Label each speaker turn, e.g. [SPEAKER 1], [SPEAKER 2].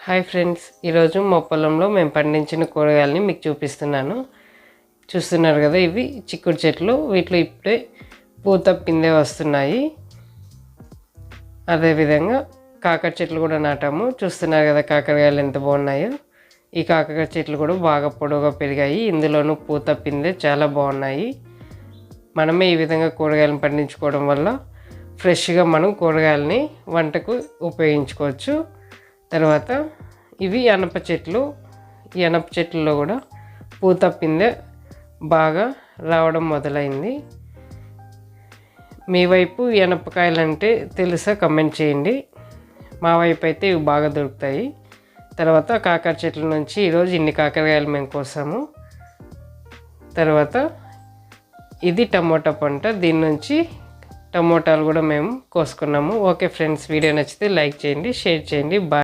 [SPEAKER 1] Hi friends, ఈరోజు మా పొలంలో మేము పండించిన కూరగాయలని మీకు చూపిస్తున్నాను. చూస్తున్నారు కదా, ఇవి చిక్కుడు చెట్లు. వీటిలో ఇప్పుడే పూత పిందె వస్తున్నాయి. అదేవిధంగా కాకర చెట్లు కూడా నాటాము. చూస్తున్నారు కదా కాకరకాయలు ఎంత బాగున్నాయో. ఈ కాకర చెట్లు కూడా బాగా పొడవుగా పెరిగాయి. ఇందులోనూ పూత పిందె చాలా బాగున్నాయి. మనమే ఈ విధంగా కూరగాయలను పండించుకోవడం వల్ల ఫ్రెష్గా మనం కూరగాయలని వంటకు ఉపయోగించుకోవచ్చు. తర్వాత ఇవి అనప చెట్లు. ఈ అనప చెట్లలో కూడా పూత పిందె బాగా రావడం మొదలైంది. మీ వైపు ఈ అనపకాయలు అంటే తెలుసా? కమెంట్ చేయండి. మా వైపు అయితే ఇవి బాగా దొరుకుతాయి. తర్వాత కాకర చెట్ల నుంచి ఈరోజు ఇన్ని కాకరకాయలు మేము కోసాము. తర్వాత ఇది టమోటా పంట. దీని నుంచి టమోటాలు కూడా మేము కోసుకున్నాము. ఓకే ఫ్రెండ్స్, వీడియో నచ్చితే లైక్ చేయండి, షేర్ చేయండి. బాయ్.